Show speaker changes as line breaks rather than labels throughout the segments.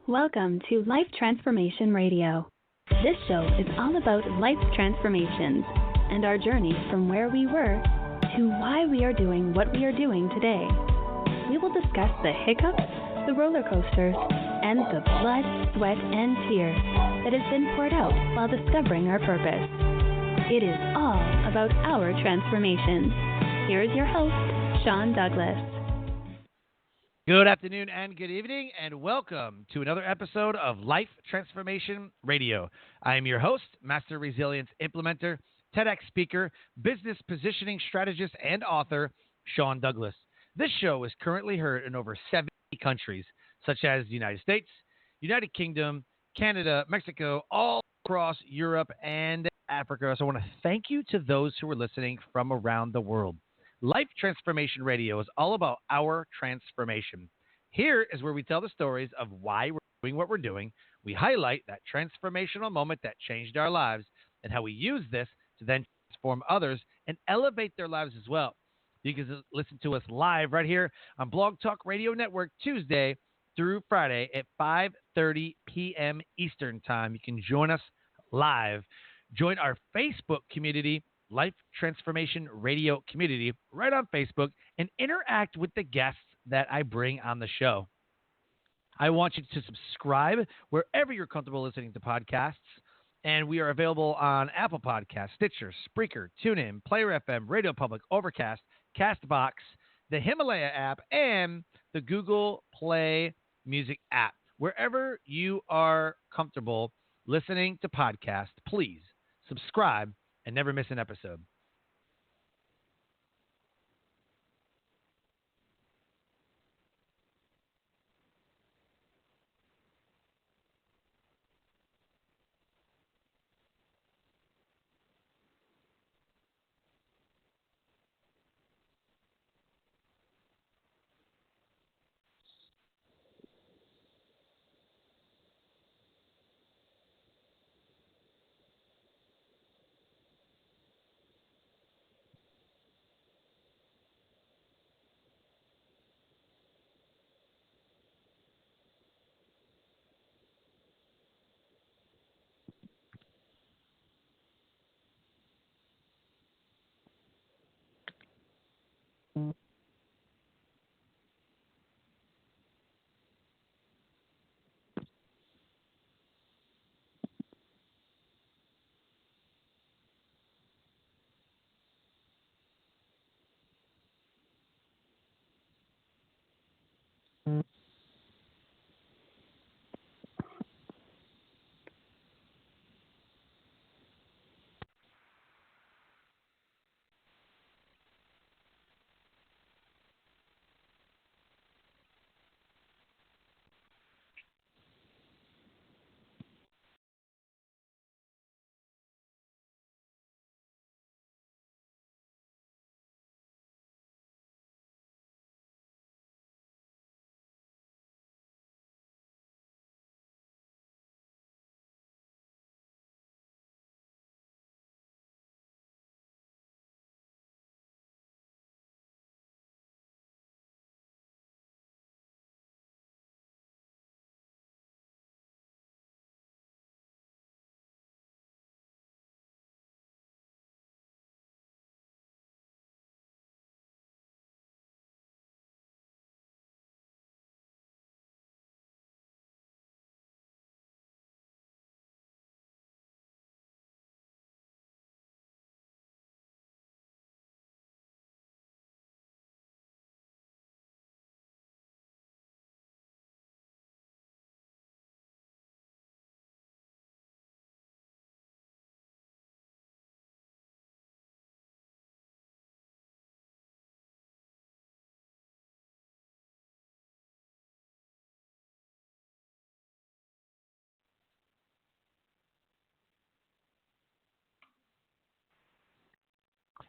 Welcome to Life Transformation Radio. This show is all about life transformations and our journey from where we were to why we are doing what we are doing today. We will discuss the hiccups, the roller coasters, and the blood, sweat, and tears that has been poured out while discovering our purpose. It is all about our transformations. Here is your host, Sean Douglas.
Good afternoon and good evening, and welcome to another episode of Life Transformation Radio. I am your host, Master Resilience Implementer, TEDx speaker, business positioning strategist, and author, Sean Douglas. This show is currently heard in over 70 countries, such as the United States, United Kingdom, Canada, Mexico, all across Europe and Africa. So I want to thank you to those who are listening from around the world. Life Transformation Radio is all about our transformation. Here is where we tell the stories of why we're doing what we're doing. We highlight that transformational moment that changed our lives and how we use this to then transform others and elevate their lives as well. You can listen to us live right here on Blog Talk Radio Network Tuesday through Friday at 5:30 p.m. Eastern Time. You can join us live. Join our Facebook community, Life Transformation Radio community, right on Facebook, and interact with the guests that I bring on the show. I want you to subscribe wherever you're comfortable listening to podcasts, and we are available on Apple Podcasts, Stitcher, Spreaker, TuneIn, Player FM, Radio Public, Overcast, CastBox, the Himalaya app, and the Google Play Music app. Wherever you are comfortable listening to podcasts, please subscribe and never miss an episode.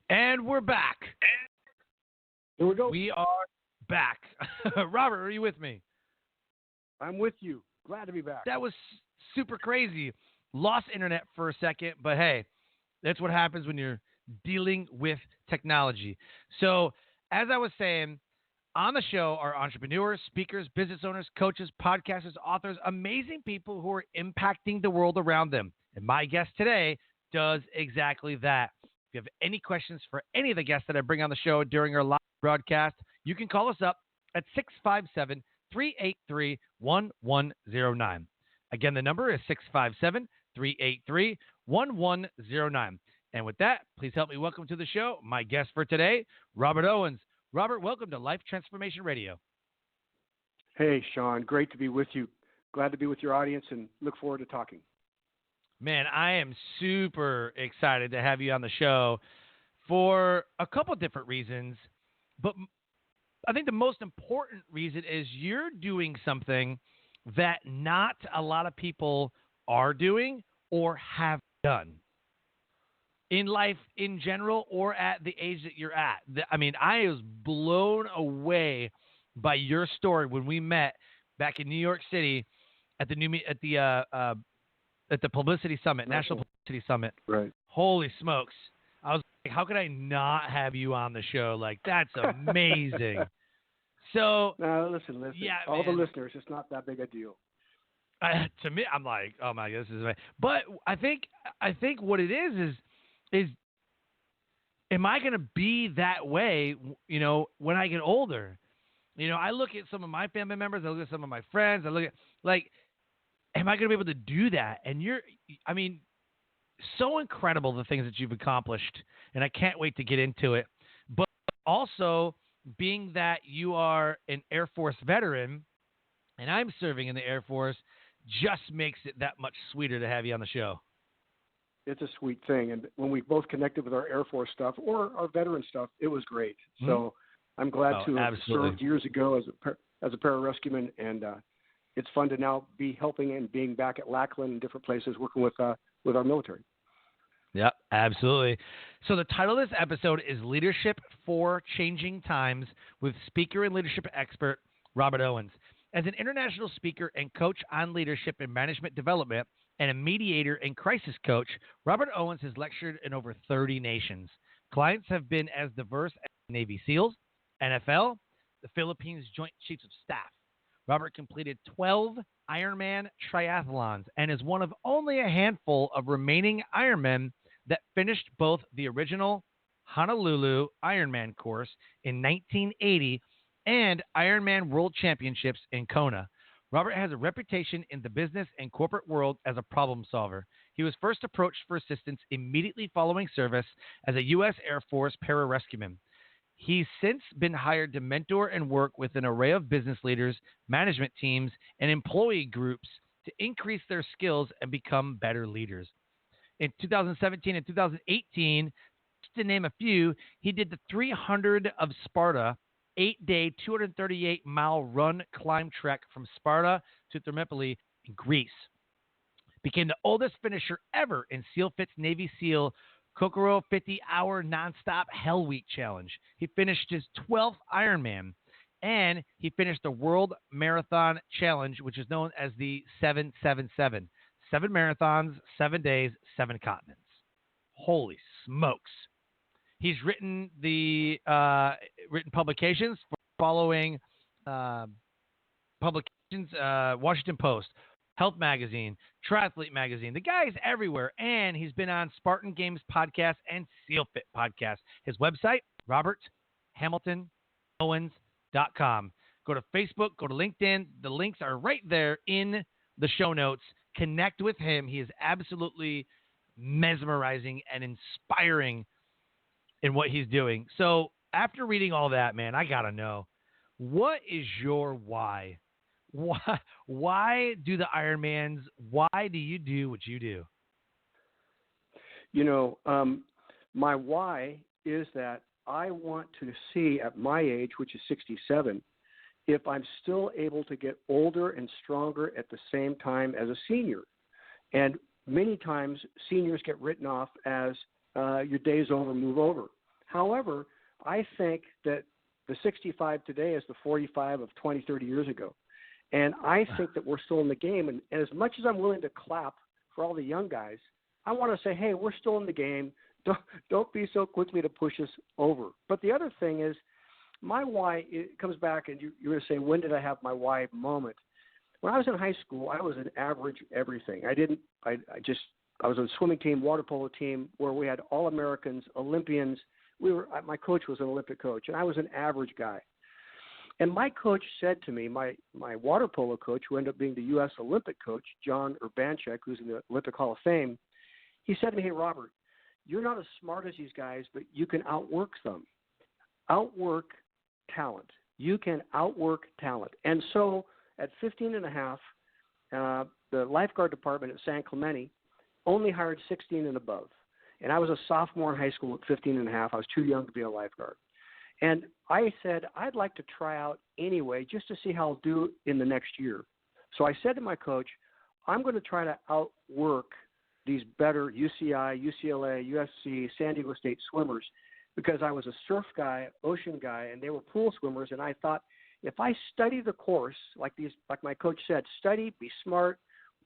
And we're back.
Here we go.
We are back. Robert, are you with me?
I'm with you. Glad to be back.
That was super crazy. Lost internet for a second, but hey, that's what happens when you're dealing with technology. So, as I was saying, On the show are entrepreneurs, speakers, business owners, coaches, podcasters, authors, amazing people who are impacting the world around them. And my guest today does exactly that. If you have any questions for any of the guests that I bring on the show during our live broadcast, you can call us up at 657-383-1109. Again, the number is 657-383-1109. And with that, please help me welcome to the show my guest for today, Robert Owens. Robert, welcome to Life Transformation Radio.
Hey, Sean. Great to be with you. Glad to be with your audience and look forward to talking.
Man, I am super excited to have you on the show for a couple different reasons. But I think the most important reason is you're doing something that not a lot of people are doing or have done in life in general or at the age that you're at. I mean, I was blown away by your story when we met back in New York City at the Publicity Summit, National Publicity Summit.
Right.
Holy smokes. I was like, how could I not have you on the show? Like, that's amazing. So,
now, listen.
Yeah,
all
man.
the listeners, it's not that big a deal.
To me, I'm like, oh my God, this is amazing. But I think what it is am I going to be that way, when I get older? I look at some of my family members, I look at some of my friends, I look at, like, am I going to be able to do that? And so incredible the things that you've accomplished, and I can't wait to get into it. But also, being that you are an Air Force veteran, and I'm serving in the Air Force, just makes it that much sweeter to have you on the show.
It's a sweet thing. And when we both connected with our Air Force stuff or our veteran stuff, it was great. Mm-hmm. So I'm glad to have served years ago as a pararescueman, and it's fun to now be helping and being back at Lackland and different places working with our military.
Yep, absolutely. So the title of this episode is Leadership for Changing Times with speaker and leadership expert Robert Owens. As an international speaker and coach on leadership and management development, and a mediator and crisis coach, Robert Owens has lectured in over 30 nations. Clients have been as diverse as Navy SEALs, NFL, the Philippines Joint Chiefs of Staff. Robert completed 12 Ironman Triathlons and is one of only a handful of remaining Ironmen that finished both the original Honolulu Ironman course in 1980 and Ironman World Championships in Kona. Robert has a reputation in the business and corporate world as a problem solver. He was first approached for assistance immediately following service as a U.S. Air Force Pararescueman. He's since been hired to mentor and work with an array of business leaders, management teams, and employee groups to increase their skills and become better leaders. In 2017 and 2018, just to name a few, he did the 300 of Sparta, 8-day, 238-mile run climb trek from Sparta to Thermopylae in Greece. Became the oldest finisher ever in SEALFIT's Navy SEAL Kokoro 50-hour nonstop Hell Week challenge. He finished his 12th Ironman, and he finished the World Marathon Challenge, which is known as the 777. 7 marathons, 7 days, 7 continents. Holy smokes. He's written publications for following publications, Washington Post, Health Magazine, Triathlete Magazine. The guy is everywhere, and he's been on Spartan Games podcast and SEALFIT podcast. His website, roberthamiltonowens.com. Go to Facebook, go to LinkedIn. The links are right there in the show notes. Connect with him. He is absolutely mesmerizing and inspiring in what he's doing. So after reading all that, man, I got to know, what is your why? Why do the Ironmans? Why do you do what you do?
My why is that I want to see at my age, which is 67, if I'm still able to get older and stronger at the same time as a senior. And many times seniors get written off as your day's over, move over. However, I think that the 65 today is the 45 of 20, 30 years ago. And I think that we're still in the game. And as much as I'm willing to clap for all the young guys, I want to say, hey, we're still in the game. Don't be so quickly to push us over. But the other thing is, my why, it comes back, and you're going to say, when did I have my why moment? When I was in high school, I was an average everything. I was on a swimming team, water polo team, where we had all Americans, Olympians. My coach was an Olympic coach, and I was an average guy. And my coach said to me, my water polo coach, who ended up being the U.S. Olympic coach, John Urbanchek, who's in the Olympic Hall of Fame, he said to me, "Hey, Robert, you're not as smart as these guys, but you can outwork them. Outwork talent. You can outwork talent." And so at 15 and a half, the lifeguard department at San Clemente only hired 16 and above. And I was a sophomore in high school at 15 and a half. I was too young to be a lifeguard. And I said, I'd like to try out anyway just to see how I'll do in the next year. So I said to my coach, I'm going to try to outwork these better UCI, UCLA, USC, San Diego State swimmers, because I was a surf guy, ocean guy, and they were pool swimmers. And I thought, if I study the course, like my coach said, study, be smart,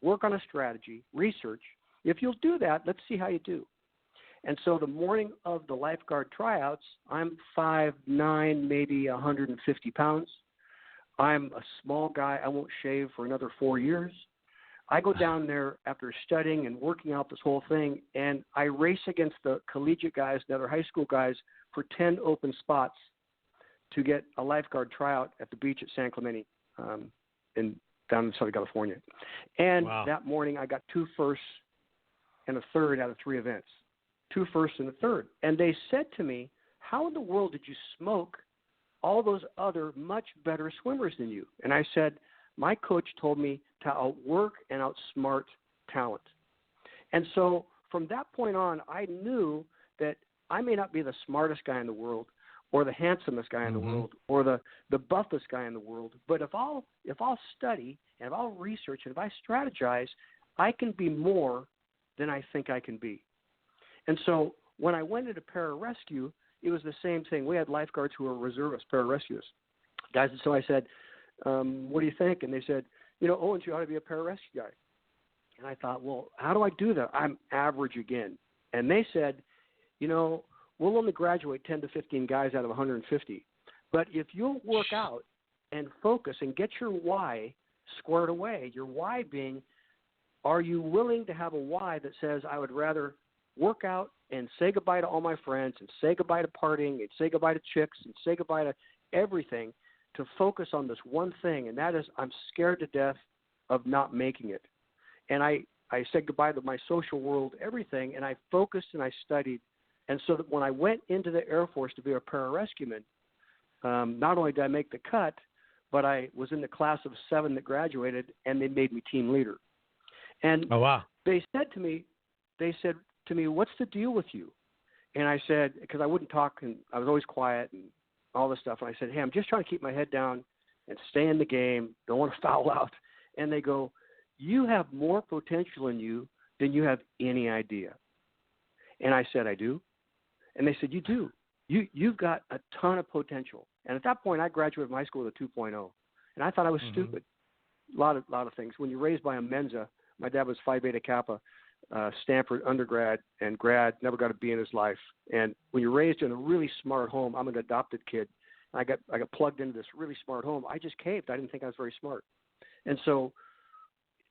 work on a strategy, research. If you'll do that, let's see how you do. And so the morning of the lifeguard tryouts, I'm 5'9", maybe 150 pounds. I'm a small guy. I won't shave for another 4 years. I go down there after studying and working out this whole thing, and I race against the collegiate guys and other high school guys for 10 open spots to get a lifeguard tryout at the beach at San Clemente down in Southern California. And that morning I got 2 firsts and a third out of 3 events. 2 firsts and a third. And they said to me, how in the world did you smoke all those other much better swimmers than you? And I said, my coach told me to outwork and outsmart talent. And so from that point on, I knew that I may not be the smartest guy in the world or the handsomest guy in the world or the buffest guy in the world, but if I'll study and if I'll research and if I strategize, I can be more than I think I can be. And so when I went into pararescue, it was the same thing. We had lifeguards who were reservists, pararescuers. Guys, and so I said, what do you think? And they said, Owens, you ought to be a pararescue guy. And I thought, well, how do I do that? I'm average again. And they said, we'll only graduate 10 to 15 guys out of 150. But if you'll work out and focus and get your why squared away, your why being, are you willing to have a why that says I would rather work out and say goodbye to all my friends and say goodbye to partying and say goodbye to chicks and say goodbye to everything to focus on this one thing, and that is I'm scared to death of not making it. And I said goodbye to my social world, everything, and I focused and I studied. And so that when I went into the Air Force to be a pararescueman, not only did I make the cut, but I was in the class of 7 that graduated, and they made me team leader. And they said to me, what's the deal with you? And I said, because I wouldn't talk, and I was always quiet and all this stuff. And I said, hey, I'm just trying to keep my head down and stay in the game. Don't want to foul out. And they go, you have more potential in you than you have any idea. And I said, I do. And they said, you do. You've got a ton of potential. And at that point, I graduated from high school with a 2.0. And I thought I was stupid. A lot of things. When you're raised by a Mensa, my dad was Phi Beta Kappa, Stanford undergrad and grad, never got a B in his life. And when you're raised in a really smart home, I'm an adopted kid. I got plugged into this really smart home. I just caved. I didn't think I was very smart. And so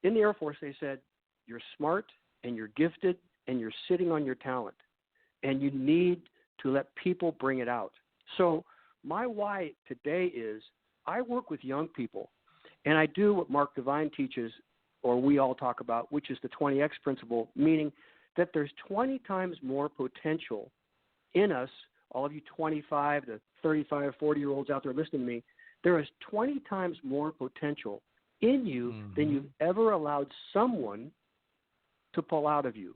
in the Air Force, they said, you're smart and you're gifted and you're sitting on your talent. And you need to let people bring it out. So my why today is I work with young people, and I do what Mark Devine teaches, or we all talk about, which is the 20X principle, meaning that there's 20 times more potential in us, all of you 25 to 35, 40-year-olds out there listening to me, there is 20 times more potential in you than you've ever allowed someone to pull out of you.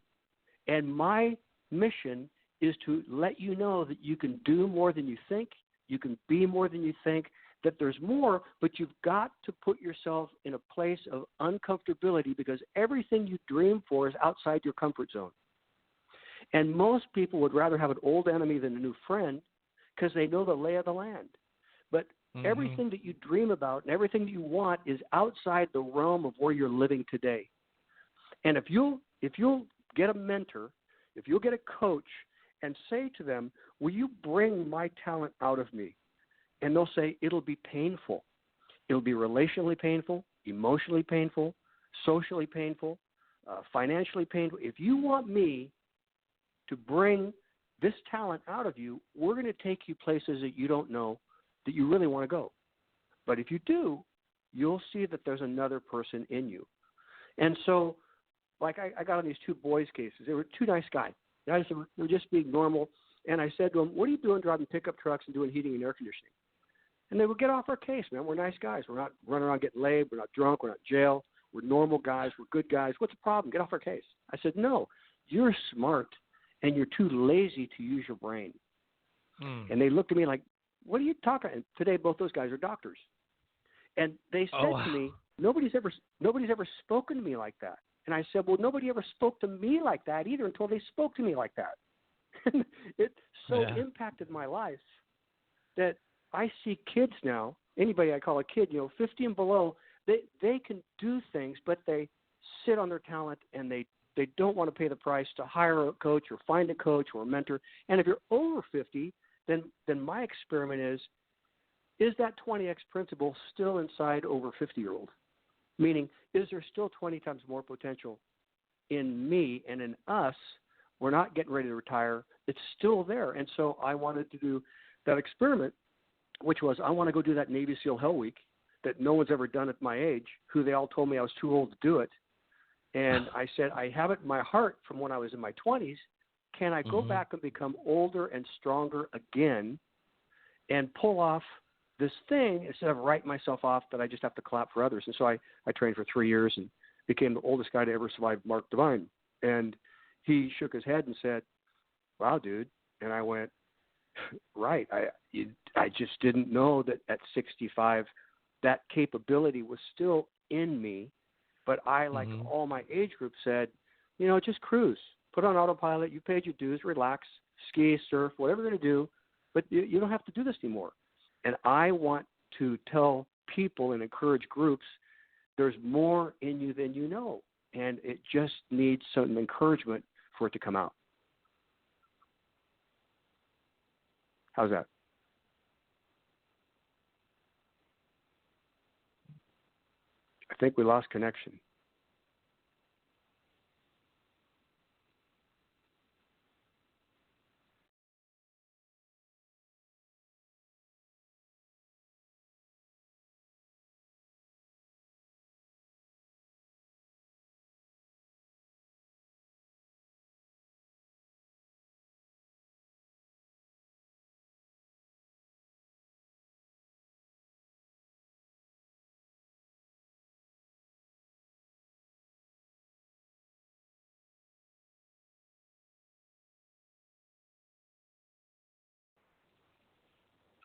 And my mission is to let you know that you can do more than you think, you can be more than you think, that there's more, but you've got to put yourself in a place of uncomfortability because everything you dream for is outside your comfort zone. And most people would rather have an old enemy than a new friend because they know the lay of the land. But everything that you dream about and everything that you want is outside the realm of where you're living today. And if you'll get a mentor, if you'll get a coach and say to them, will you bring my talent out of me? and they'll say it'll be painful. It'll be relationally painful, emotionally painful, socially painful, financially painful. If you want me to bring this talent out of you, we're going to take you places that you don't know that you really want to go. But if you do, you'll see that there's another person in you. And so, like I got on these two boys' cases. They were two nice guys. They were just being normal. And I said to them, what are you doing driving pickup trucks and doing heating and air conditioning? And they would get off our case, man. We're nice guys. We're not running around getting laid. We're not drunk. We're not in jail. We're normal guys. We're good guys. What's the problem? Get off our case. I said, no, you're smart and you're too lazy to use your brain. And they looked at me like, what are you talking about? And today, both those guys are doctors. And they said to me, nobody's ever spoken to me like that. And I said, well, nobody ever spoke to me like that either until they spoke to me like that. And it so impacted my life that I see kids now, anybody I call a kid, 50 and below, they can do things, but they sit on their talent and they don't want to pay the price to hire a coach or find a coach or a mentor. And if you're over 50, then my experiment is that 20X principle still inside over 50-year-old? Meaning, is there still 20 times more potential in me and in us? We're not getting ready to retire. It's still there. And so I wanted to do that experiment, which was I want to go do that Navy SEAL Hell Week that no one's ever done at my age, who they all told me I was too old to do it. And I said, I have it in my heart from when I was in my 20s. Can I go back and become older and stronger again and pull off this thing instead of writing myself off that I just have to clap for others? And so I trained for 3 years and became the oldest guy to ever survive Mark Divine. And he shook his head and said, wow, dude. And I went, right. I just didn't know that at 65 that capability was still in me. But I, like all my age group, said, just cruise. Put on autopilot. You paid your dues. Relax. Ski, surf, whatever you're going to do. But you don't have to do this anymore. And I want to tell people and encourage groups, there's more in you than you know. And it just needs some encouragement for it to come out. How's that? I think we lost connection.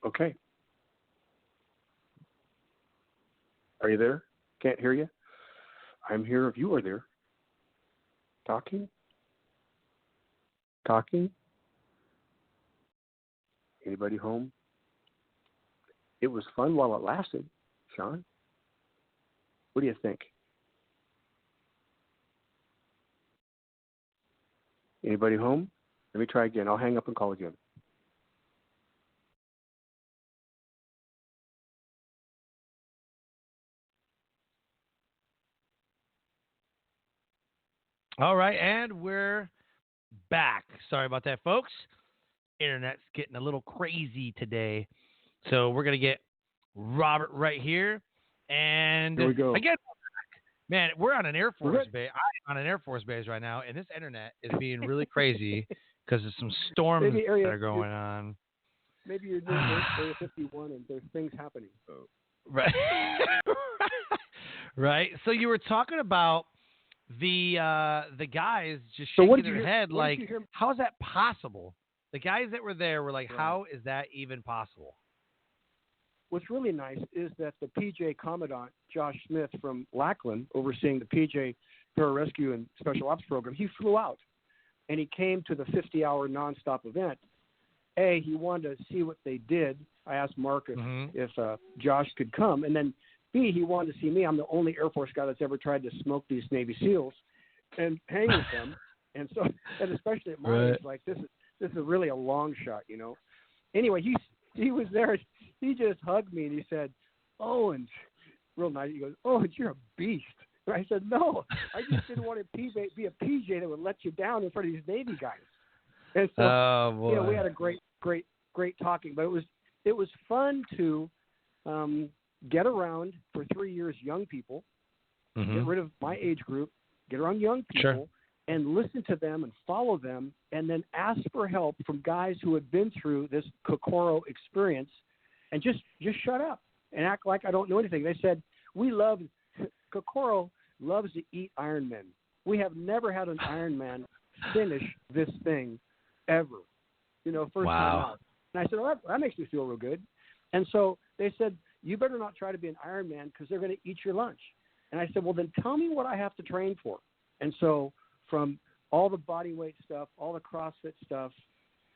Okay. Are you there? Can't hear you. I'm here if you are there. Talking? Anybody home? It was fun while it lasted, Sean. What do you think? Anybody home? Let me try again. I'll hang up and call again.
All right, and we're back. Sorry about that, folks. Internet's getting a little crazy today. So we're going to get Robert right here. And
here we go.
Again, man, we're on an Air Force base. I'm on an Air Force base right now, and this internet is being really crazy because there's some storms that are going on.
Maybe you're near Area 51 and there's things happening.
Right. Right. So you were talking about the guys just shaking their head like, how is that possible? The guys that were there were like, how is that even possible?
What's really nice is that the PJ Commandant, Josh Smith from Lackland, overseeing the PJ Pararescue and Special Ops program, he flew out and he came to the 50-hour nonstop event. A, he wanted to see what they did. I asked Mark if Josh could come. And then B, he wanted to see me. I'm the only Air Force guy that's ever tried to smoke these Navy SEALs and hang with them. And especially at my age, like this is really a long shot, Anyway, he was there. He just hugged me and he said, Owens, real nice. He goes, Owens, you're a beast. And I said, no, I just didn't want to be a PJ that would let you down in front of these Navy guys. And so, we had a great talking, but it was fun to get around for 3 years young people, get rid of my age group, get around young people, and listen to them and follow them, and then ask for help from guys who had been through this Kokoro experience, and just shut up and act like I don't know anything. They said, Kokoro loves to eat Ironmen. We have never had an Ironman finish this thing ever, first time out. And I said, well, that makes me feel real good. And so they said, you better not try to be an Ironman because they're going to eat your lunch. And I said, well, then tell me what I have to train for. And so from all the body weight stuff, all the CrossFit stuff,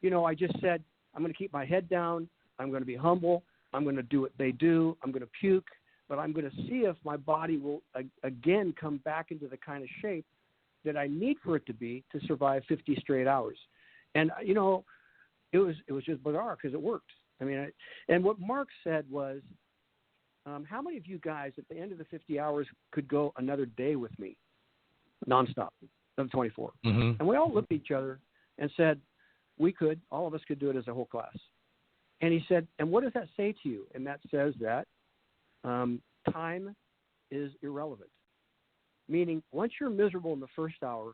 I just said, I'm going to keep my head down. I'm going to be humble. I'm going to do what they do. I'm going to puke, but I'm going to see if my body will again come back into the kind of shape that I need for it to be to survive 50 straight hours. And, it was just bizarre because it worked. I mean, and what Mark said was, how many of you guys at the end of the 50 hours could go another day with me nonstop of 24? And we all looked at each other and said, we could, all of us could do it as a whole class. And he said, and what does that say to you? And that says that time is irrelevant. Meaning, once you're miserable in the first hour,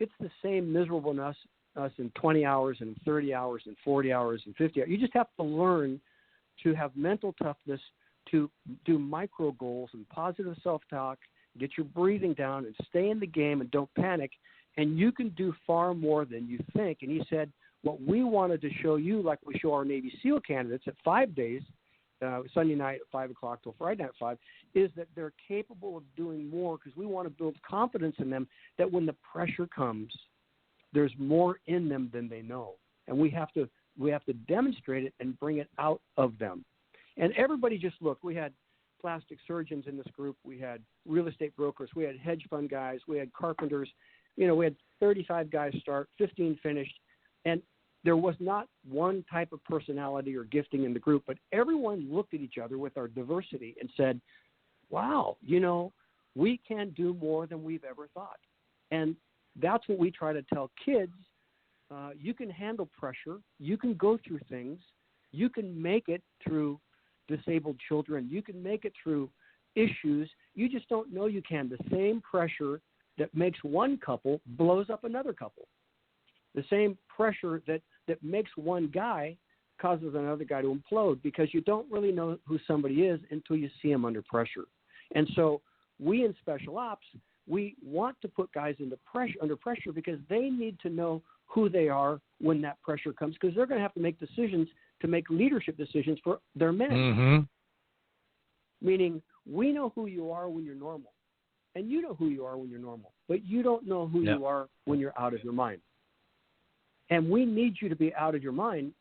it's the same miserableness us in 20 hours and 30 hours and 40 hours and 50 hours. You just have to learn to have mental toughness, to do micro goals and positive self-talk, get your breathing down and stay in the game and don't panic. And you can do far more than you think. And he said, what we wanted to show you, like we show our Navy SEAL candidates at 5 days, Sunday night at 5 o'clock till Friday night at 5, is that they're capable of doing more because we want to build confidence in them that when the pressure comes, there's more in them than they know. And we have to demonstrate it and bring it out of them. And everybody just looked. We had plastic surgeons in this group. We had real estate brokers. We had hedge fund guys. We had carpenters. We had 35 guys start, 15 finished. And there was not one type of personality or gifting in the group, but everyone looked at each other with our diversity and said, wow, we can do more than we've ever thought. And that's what we try to tell kids. You can handle pressure. You can go through things. You can make it through disabled children. You can make it through issues. You just don't know you can. The same pressure that makes one couple blows up another couple. The same pressure that makes one guy causes another guy to implode because you don't really know who somebody is until you see him under pressure. And so we in special ops, we want to put guys under pressure because they need to know who they are when that pressure comes because they're going to have to make decisions to make leadership decisions for their men. Meaning we know who you are when you're normal and you know who you are when you're normal, but you don't know who you are when you're out of your mind. And we need you to be out of your mind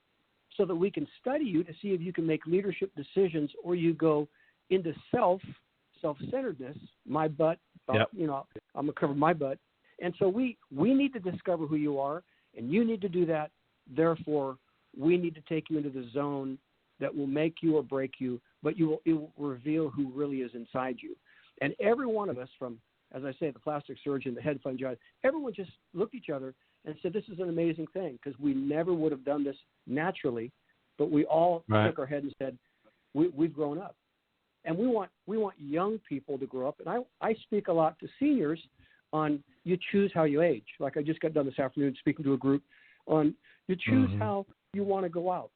so that we can study you to see if you can make leadership decisions or you go into self-centeredness, my butt, I'm going to cover my butt. And so we need to discover who you are, and you need to do that. Therefore, we need to take you into the zone that will make you or break you, but it will reveal who really is inside you. And every one of us from, as I say, the plastic surgeon, the head fund judge, everyone just looked at each other and said, this is an amazing thing because we never would have done this naturally, but we all shook our head and said, we've grown up. And we want young people to grow up. And I speak a lot to seniors on you choose how you age. Like I just got done this afternoon speaking to a group on you choose how you want to go out.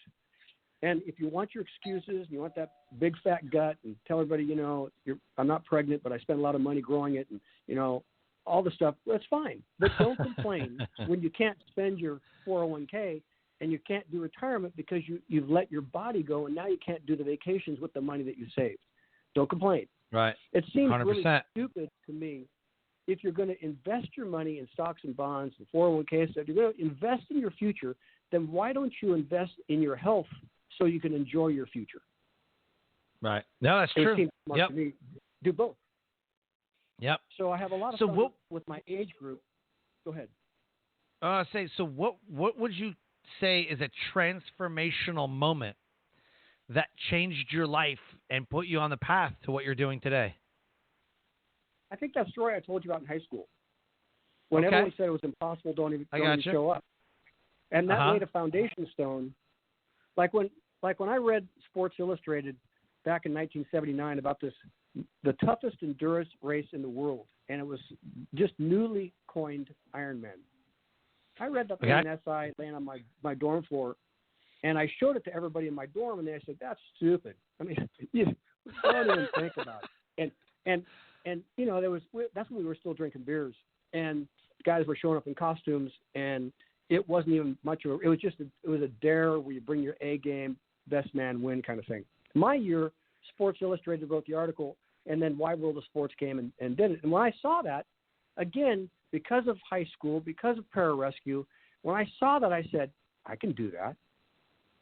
And if you want your excuses, and you want that big fat gut and tell everybody, I'm not pregnant, but I spent a lot of money growing it and, all the stuff, that's fine. But don't complain when you can't spend your 401k and you can't do retirement because you've let your body go and now you can't do the vacations with the money that you saved. Don't complain.
Right.
It seems
100%.
really stupid to me if you're going to invest your money in stocks and bonds and 401k stuff, you're going to invest in your future, then why don't you invest in your health so you can enjoy your future?
Right. No, that's true.
It seems smart to me. Do both.
Yep.
So I have a lot of fun with my age group. Go ahead.
So what would you say is a transformational moment that changed your life and put you on the path to what you're doing today?
I think that story I told you about in high school. When everyone said it was impossible, don't even show up. And that laid a foundation stone. Like when I read Sports Illustrated back in 1979 about the toughest endurance race in the world, and it was just newly coined Ironman. I read that thing in SI laying on my dorm floor, and I showed it to everybody in my dorm, and they said, "That's stupid. I mean, you don't even think about it." And you know, that's when we were still drinking beers, and guys were showing up in costumes, and it wasn't even much of it was a dare where you bring your A game, best man win kind of thing. My year, Sports Illustrated wrote the article, and then Wide World of Sports came and did it. And when I saw that, again, because of high school, because of pararescue, when I saw that, I said, I can do that.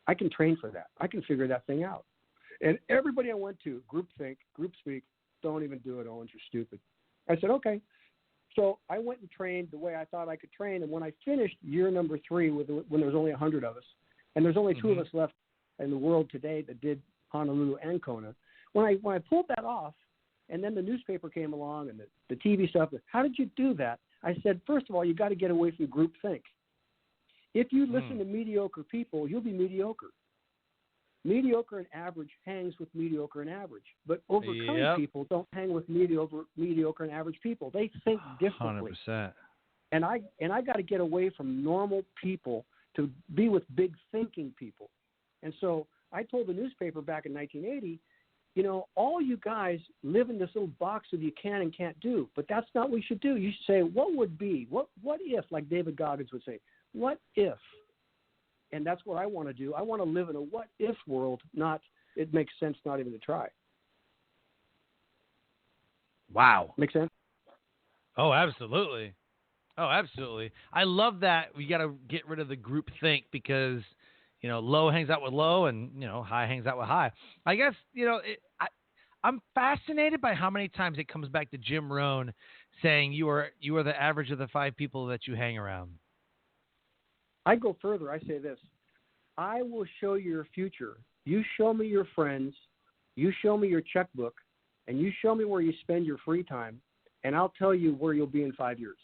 I can train for that. I can figure that thing out. And everybody I went to, group speak, don't even do it, Owens, you're stupid. I said, okay. So I went and trained the way I thought I could train. And when I finished year number 3, when there was only 100 of us, and there's only 2 of us left in the world today that did Honolulu and Kona, when I pulled that off, and then the newspaper came along and the TV stuff, how did you do that? I said, first of all, you got to get away from groupthink. If you listen to mediocre people, you'll be mediocre. Mediocre and average hangs with mediocre and average, but overcoming people don't hang with mediocre and average people. They think differently.
100%.
And I got to get away from normal people to be with big thinking people. And so I told the newspaper back in 1980, you know, all you guys live in this little box of you can and can't do, but that's not what you should do. You should say, what would be? What if, like David Goggins would say, what if? And that's what I want to do. I want to live in a what-if world, not it makes sense not even to try.
Wow.
Make sense?
Oh, absolutely. I love that we got to get rid of the group think because, you know, low hangs out with low and, you know, high hangs out with high. I guess, you know, I'm fascinated by how many times it comes back to Jim Rohn saying you are the average of the 5 people that you hang around.
I go further. I say this. I will show you your future. You show me your friends. You show me your checkbook. And you show me where you spend your free time. And I'll tell you where you'll be in 5 years.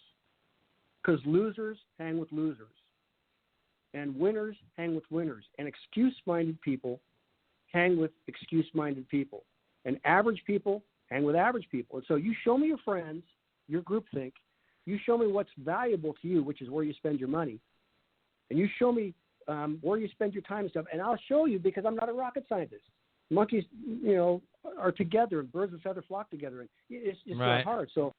Because losers hang with losers. And winners hang with winners. And excuse-minded people hang with excuse-minded people. And average people hang with average people. And so you show me your friends, your groupthink. You show me what's valuable to you, which is where you spend your money. And you show me where you spend your time and stuff, and I'll show you because I'm not a rocket scientist. Monkeys, you know, are together, and birds of a feather flock together, and it's not hard. So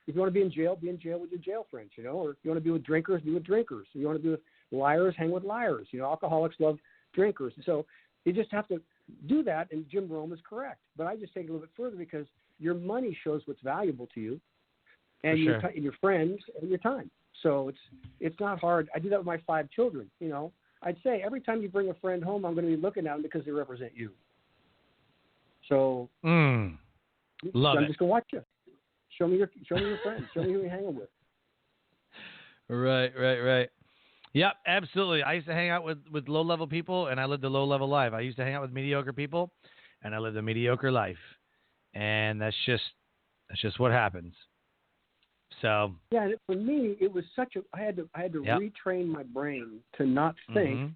if you want to be in jail with your jail friends, you know, or if you want to be with drinkers, be with drinkers. If you want to be with liars, hang with liars. You know, alcoholics love drinkers. So you just have to do that, and Jim Rohn is correct. But I just take it a little bit further because your money shows what's valuable to you, and your friends and your time. So it's not hard. I do that with my 5 children. You know, I'd say every time you bring a friend home, I'm going to be looking at them because they represent you. So I'm just going to watch you. Show me your friends. Show me who you're hanging with.
Right. Yep, absolutely. I used to hang out with low-level people, and I lived a low-level life. I used to hang out with mediocre people, and I lived a mediocre life. And that's just what happens. So
yeah, for me, it was I had to retrain my brain to not think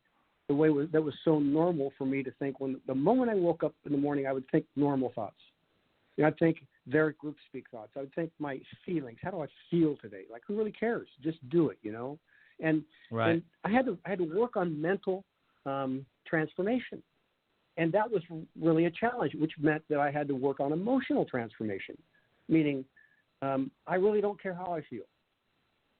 the way that was so normal for me to think. When the moment I woke up in the morning, I would think normal thoughts. You know, I'd think their group speak thoughts. I would think my feelings. How do I feel today? Like, who really cares? Just do it, you know. And I had to work on mental transformation, and that was really a challenge, which meant that I had to work on emotional transformation, meaning. I really don't care how I feel.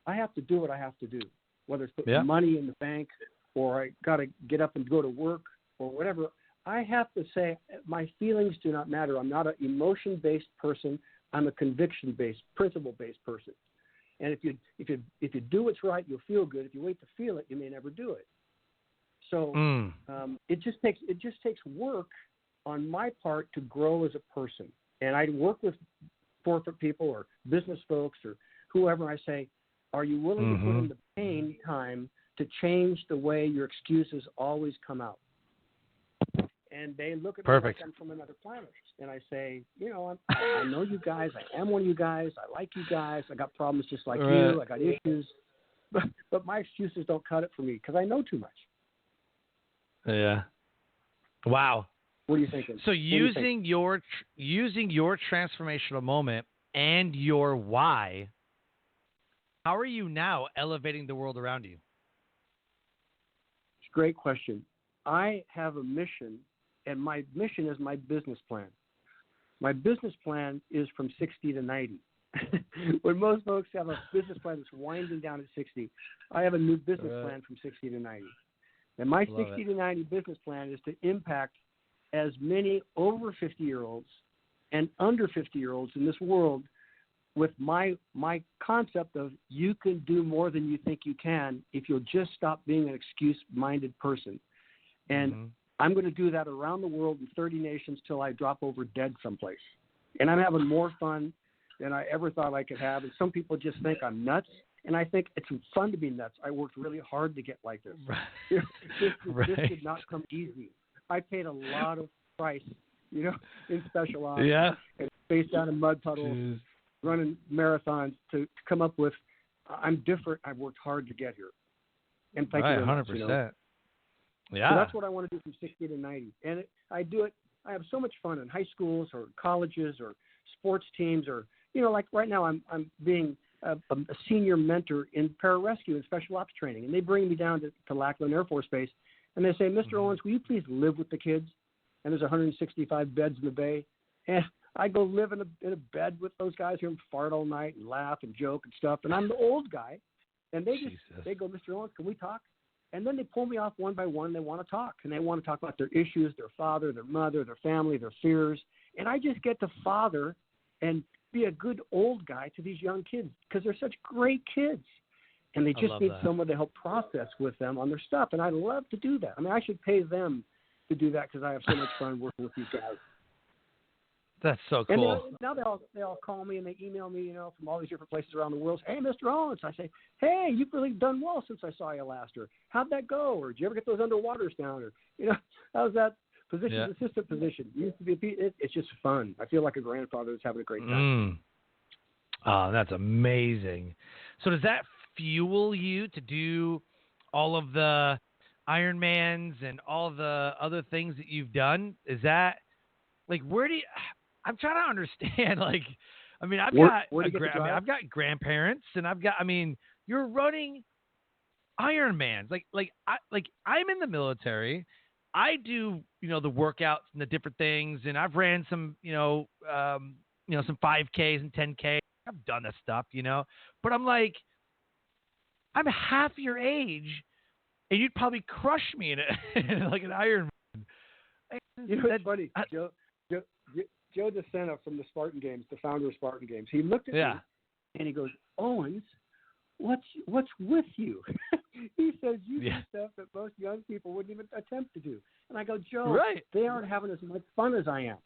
I have to do what I have to do, whether it's put money in the bank or I got to get up and go to work or whatever. I have to say my feelings do not matter. I'm not an emotion-based person. I'm a conviction-based, principle-based person. And if you do what's right, you'll feel good. If you wait to feel it, you may never do it. So it just takes work on my part to grow as a person. And I work with corporate people or business folks or whoever. I say, are you willing to put in the pain time to change the way your excuses always come out? And they look at
Perfect.
me like I'm from another planet. And I say, I know you guys. I am one of you guys. I like you guys. I got problems just like you. I got issues. But my excuses don't cut it for me because I know too much.
Yeah. Wow.
What are you thinking?
So using your transformational moment and your why, how are you now elevating the world around you?
It's a great question. I have a mission, and my mission is my business plan. My business plan is from 60 to 90. When most folks have a business plan that's winding down at 60, I have a new business plan from 60 to 90. And my 60 to 90 business plan is to impact as many over 50-year-olds and under 50-year-olds in this world with my concept of you can do more than you think you can if you'll just stop being an excuse-minded person. And I'm going to do that around the world in 30 nations till I drop over dead someplace. And I'm having more fun than I ever thought I could have. And some people just think I'm nuts. And I think it's fun to be nuts. I worked really hard to get like this. This did not come easy. I paid a lot of price, in special ops and spaced out in mud puddles, running marathons to come up with, I'm different. I've worked hard to get here. And thank you very much.
100%. Yeah.
So that's what I want to do from 60 to 90. And I do it. I have so much fun in high schools or colleges or sports teams or, like right now I'm being a senior mentor in pararescue and special ops training. And they bring me down to Lackland Air Force Base and they say, Mr. Owens, will you please live with the kids? And there's 165 beds in the bay. And I go live in a bed with those guys who fart all night and laugh and joke and stuff. And I'm the old guy. And they go, Mr. Owens, can we talk? And then they pull me off one by one. They want to talk. And they want to talk about their issues, their father, their mother, their family, their fears. And I just get to father and be a good old guy to these young kids because they're such great kids. And they just need someone to help process with them on their stuff. And I love to do that. I mean, I should pay them to do that because I have so much fun working with these guys.
That's so cool.
And now they all call me and they email me, from all these different places around the world. Hey, Mr. Owens. I say, hey, you've really done well since I saw you last. Or how'd that go? Or did you ever get those underwaters down? Or, how's that position, assistant position? Used to be it's just fun. I feel like a grandfather that's having a great time.
Oh, that's amazing. So does that fuel you to do all of the Ironmans and all the other things that you've done? Is that where do you? I'm trying to understand. I've got grandparents, and you're running Ironmans. I'm in the military. I do, the workouts and the different things, and I've ran some, some 5Ks and 10K. I've done this stuff, but I'm half your age, and you'd probably crush me in like an Ironman.
It's funny, Joe DeSena from the Spartan Games, the founder of Spartan Games, he looked at me and he goes, Owens, what's with you? He says, you do stuff that most young people wouldn't even attempt to do. And I go, Joe, they aren't having as much fun as I am.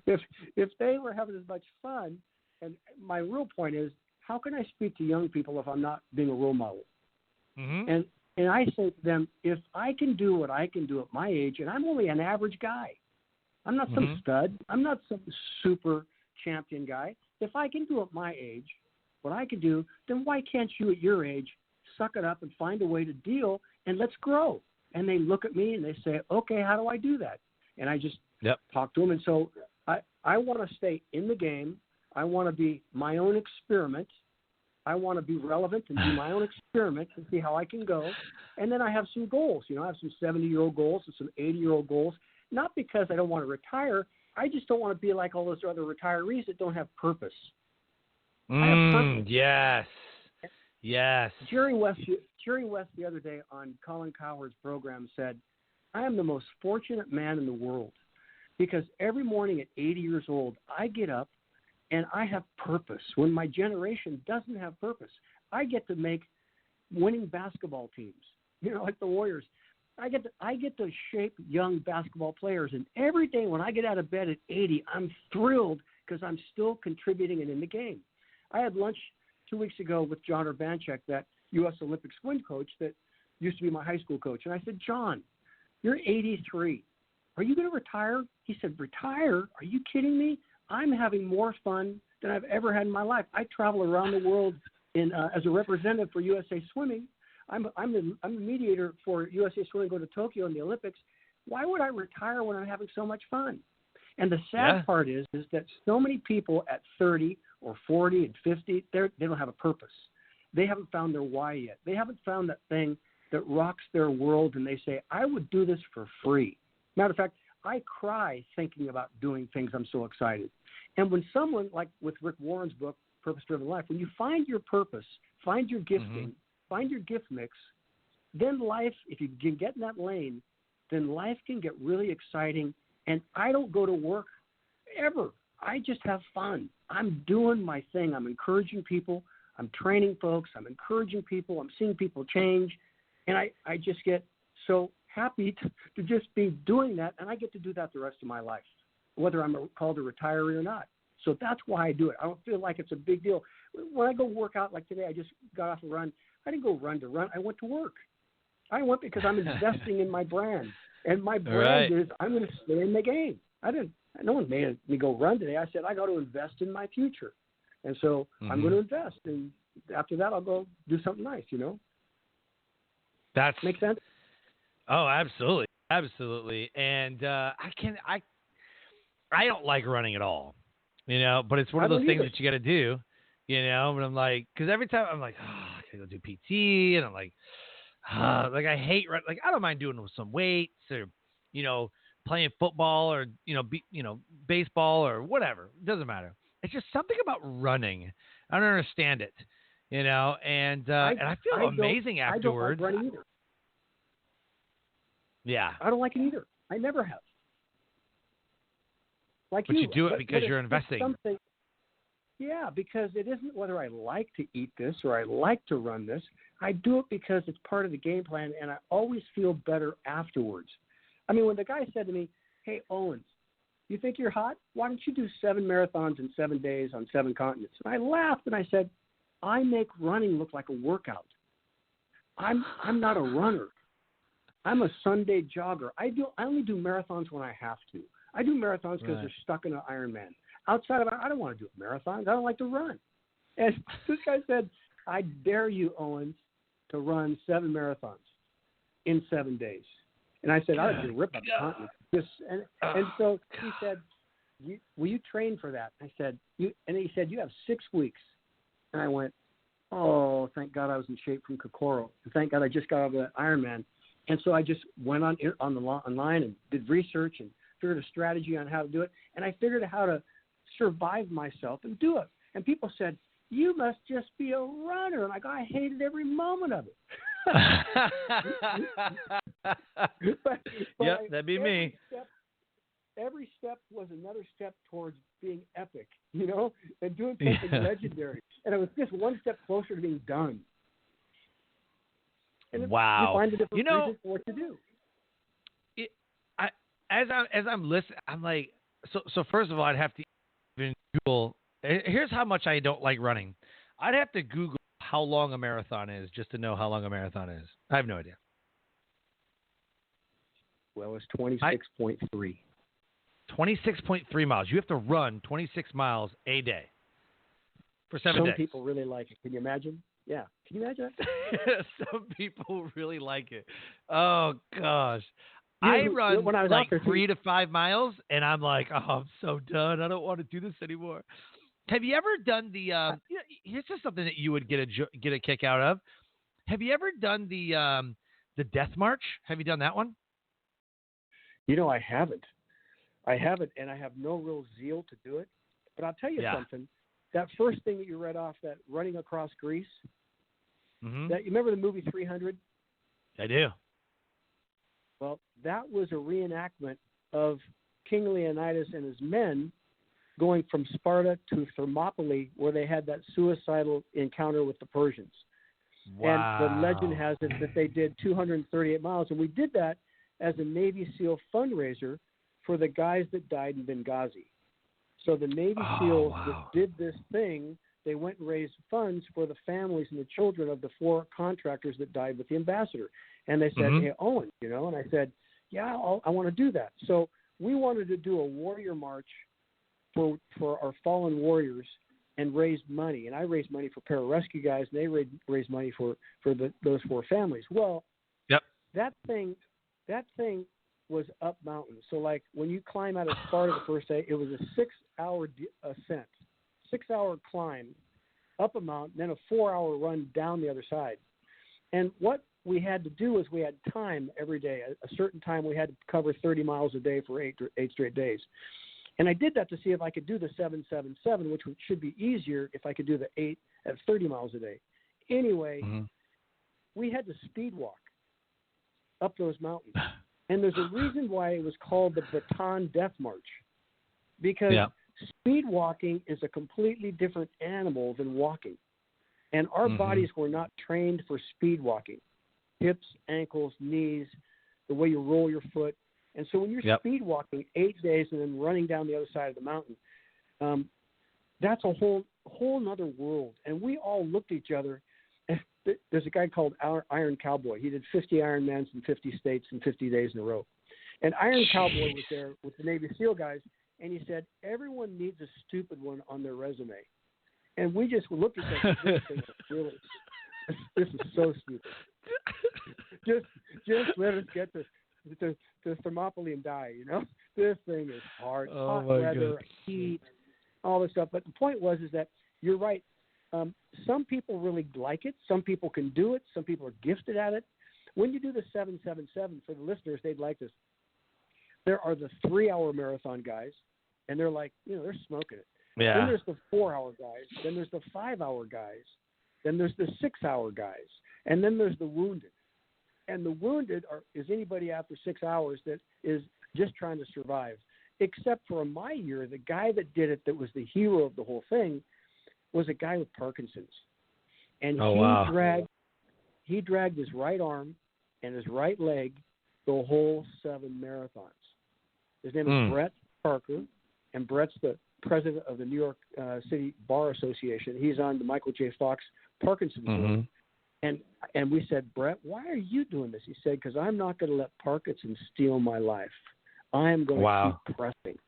If they were having as much fun, and my real point is, how can I speak to young people if I'm not being a role model? And I say to them, if I can do what I can do at my age, and I'm only an average guy, I'm not some stud, I'm not some super champion guy. If I can do at my age what I can do, then why can't you at your age suck it up and find a way to deal and let's grow? And they look at me and they say, okay, how do I do that? And I just talk to them. And so I want to stay in the game. I want to be my own experiment. I want to be relevant and do my own experiment and see how I can go. And then I have some goals. I have some 70-year-old goals and some 80-year-old goals, not because I don't want to retire. I just don't want to be like all those other retirees that don't have purpose. I have purpose.
Yes.
Jerry West the other day on Colin Cowherd's program said, I am the most fortunate man in the world because every morning at 80 years old, I get up and I have purpose when my generation doesn't have purpose. I get to make winning basketball teams, like the Warriors. I get to shape young basketball players. And every day when I get out of bed at 80, I'm thrilled because I'm still contributing and in the game. I had lunch 2 weeks ago with John Urbanchek, that U.S. Olympic swim coach that used to be my high school coach. And I said, John, you're 83. are you going to retire? He said, retire? Are you kidding me? I'm having more fun than I've ever had in my life. I travel around the world as a representative for USA Swimming. I'm the mediator for USA Swimming go to Tokyo in the Olympics. Why would I retire when I'm having so much fun? And the sad part is that so many people at 30 or 40 and 50, they don't have a purpose. They haven't found their why yet. They haven't found that thing that rocks their world, and they say, I would do this for free. Matter of fact, I cry thinking about doing things. I'm so excited. And when someone, like with Rick Warren's book, Purpose Driven Life, when you find your purpose, find your gifting, find your gift mix, then life, if you can get in that lane, then life can get really exciting. And I don't go to work ever. I just have fun. I'm doing my thing. I'm encouraging people. I'm training folks. I'm encouraging people. I'm seeing people change. And I just get so happy to just be doing that. And I get to do that the rest of my life, whether I'm called a retiree or not. So that's why I do it. I don't feel like it's a big deal. When I go work out, like today, I just got off a run. I didn't go run to run. I went to work. I went because I'm investing in my brand. And my brand is I'm going to stay in the game. No one made me go run today. I said I got to invest in my future. And so I'm going to invest. And after that, I'll go do something nice,
That
makes sense?
Oh, absolutely. Absolutely. And I don't like running at all, but it's one of those things that you got to do, but I'm like, because every time I'm like, I got to go do PT, and I'm like, I hate running. Like, I don't mind doing some weights or, playing football or, baseball or whatever. It doesn't matter. It's just something about running. I don't understand it, and I feel amazing afterwards.
I don't like running either.
Yeah.
I don't like it either. I never have. But
you do it because you're investing.
Yeah, because it isn't whether I like to eat this or I like to run this. I do it because it's part of the game plan, and I always feel better afterwards. I mean, when the guy said to me, hey, Owens, you think you're hot? Why don't you do 7 marathons in 7 days on 7 continents? And I laughed, and I said, I make running look like a workout. I'm not a runner. I'm a Sunday jogger. I only do marathons when I have to. I do marathons because they're stuck in an Ironman. Outside of it, I don't want to do marathons. I don't like to run. And this guy said, I dare you, Owens, to run 7 marathons in 7 days. And I said, I would rip up the continent. And so he said, will you train for that? I said, and he said, you have 6 weeks. And I went, oh, thank God I was in shape from Kokoro. And thank God I just got out of the Ironman. And so I just went online and did research and figured a strategy on how to do it. And I figured out how to survive myself and do it. And people said, you must just be a runner. And I hated every moment of it.
Yep, that'd be me.
Every step was another step towards being epic, and doing something legendary. And it was just one step closer to being done. And
wow.
You find a different reason for what to do.
As I'm listening, I'm like, so first of all, I'd have to even Google. Here's how much I don't like running. I'd have to Google how long a marathon is just to know how long a marathon is. I have no idea.
Well, it's 26.3.
26.3 miles. You have to run 26 miles a day for 7 days.
Some people really like it. Can you imagine? Yeah. Can you imagine that?
Some people really like it. Oh, gosh. I run like 3 to 5 miles, and I'm like, oh, I'm so done. I don't want to do this anymore. Have you ever done the here's just something that you would get a kick out of. Have you ever done the Death March? Have you done that one?
I haven't. And I have no real zeal to do it. But I'll tell you something. That first thing that you read off, that running across Greece, that you remember the movie 300?
I do.
Well, that was a reenactment of King Leonidas and his men going from Sparta to Thermopylae, where they had that suicidal encounter with the Persians.
Wow.
And the legend has it that they did 238 miles. And we did that as a Navy SEAL fundraiser for the guys that died in Benghazi. So the Navy SEALs that did this thing, they went and raised funds for the families and the children of the 4 contractors that died with the ambassador. And they said, hey, Owen, and I said, yeah, I want to do that. So we wanted to do a warrior march for our fallen warriors and raise money. And I raised money for pararescue guys, and they raised money for those 4 families. Well,
yep.
that thing was up mountain. So like when you climb out of Sparta the first day, it was a 6-hour ascent, 6-hour climb up a mountain, then a 4-hour run down the other side. And what we had to do is we had time every day. A certain time we had to cover 30 miles a day for 8 straight days. And I did that to see if I could do the 777, which should be easier if I could do the 8 at 30 miles a day. Anyway, we had to speed walk up those mountains. And there's a reason why it was called the Baton Death March, because speed walking is a completely different animal than walking. And our bodies were not trained for speed walking. Hips, ankles, knees, the way you roll your foot. And so when you're speed walking 8 days and then running down the other side of the mountain, that's a whole nother world. And we all looked at each other. There's a guy called Iron Cowboy. He did 50 Ironmans in 50 states in 50 days in a row. And Iron Cowboy was there with the Navy SEAL guys, and he said, everyone needs a stupid one on their resume. And we just looked at that. This thing is this is so stupid. Just let us get to Thermopylae and die, you know? This thing is hard. Hot weather, heat, all this stuff. But the point is that you're right. Some people really like it. Some people can do it. Some people are gifted at it. When you do the 777, for the listeners, they'd like this. There are the 3-hour marathon guys, and they're like, they're smoking it.
Yeah.
Then there's the 4-hour guys. Then there's the 5-hour guys. Then there's the 6-hour guys. And then there's the wounded. And the wounded is anybody after 6 hours that is just trying to survive. Except for in my year, the guy that did it that was the hero of the whole thing was a guy with Parkinson's. And he dragged his right arm and his right leg the whole 7 marathons. His name is Brett Parker, and Brett's the president of the New York City Bar Association. He's on the Michael J. Fox Parkinson's board. And we said, Brett, why are you doing this? He said, because I'm not going to let Parkinson's steal my life. I am going to keep pressing.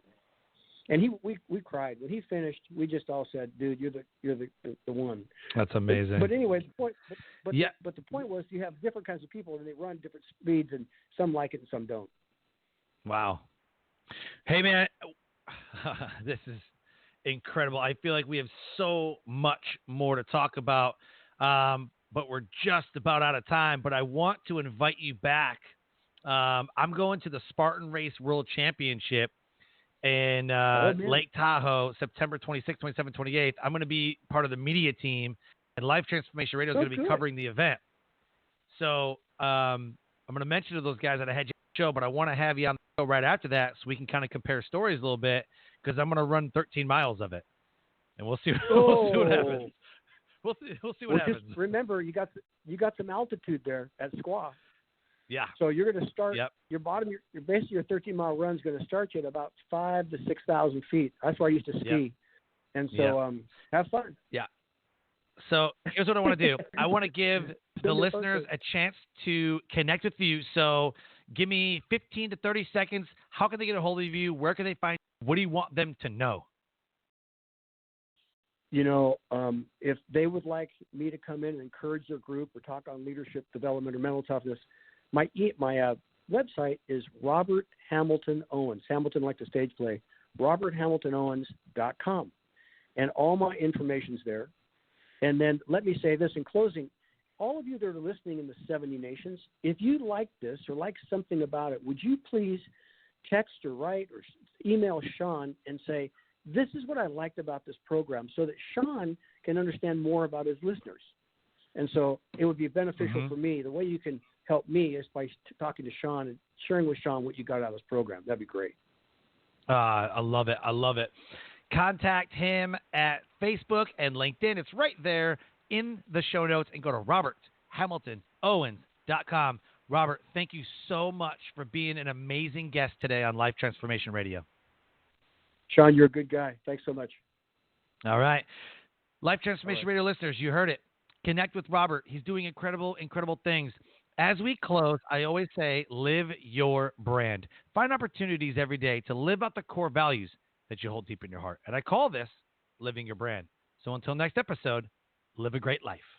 And we cried when he finished. We just all said, "Dude, you're the one."
That's amazing.
But anyway, the point. But the point was, you have different kinds of people, and they run different speeds, and some like it and some don't.
Wow. Hey man, this is incredible. I feel like we have so much more to talk about, but we're just about out of time. But I want to invite you back. I'm going to the Spartan Race World Championship in Lake Tahoe, September 26th, 27th, 28th. I'm going to be part of the media team, and Life Transformation Radio is going to be covering the event. So I'm going to mention to those guys that I had you on the show, but I want to have you on the show right after that so we can kind of compare stories a little bit, because I'm going to run 13 miles of it, and we'll see what happens. We'll see what happens.
Just remember, you got some altitude there at Squaw.
Yeah.
So you're going to start your basically your 13-mile run is going to start you at about 5,000 to 6,000 feet. That's where I used to ski, and so have fun. Yeah.
So here's what I want to do. I want to give the listeners a chance to connect with you. So give me 15 to 30 seconds. How can they get a hold of you? Where can they find you? What do you want them to know?
If they would like me to come in and encourage their group or talk on leadership development or mental toughness, my website is Robert Hamilton Owens. Hamilton like the stage play. RobertHamiltonOwens.com. And all my information's there. And then let me say this in closing. All of you that are listening in the 70 nations, if you like this or like something about it, would you please text or write or email Sean and say, this is what I liked about this program, so that Sean can understand more about his listeners. And so it would be beneficial for me. The way you can help me is by talking to Sean and sharing with Sean what you got out of this program. That'd be great.
I love it. I love it. Contact him at Facebook and LinkedIn. It's right there in the show notes. And go to RobertHamiltonOwens.com. Robert, thank you so much for being an amazing guest today on Life Transformation Radio.
Sean, you're a good guy. Thanks so much.
All right. Life Transformation Radio listeners, you heard it. Connect with Robert. He's doing incredible, incredible things. As we close, I always say, live your brand. Find opportunities every day to live out the core values that you hold deep in your heart. And I call this living your brand. So until next episode, live a great life.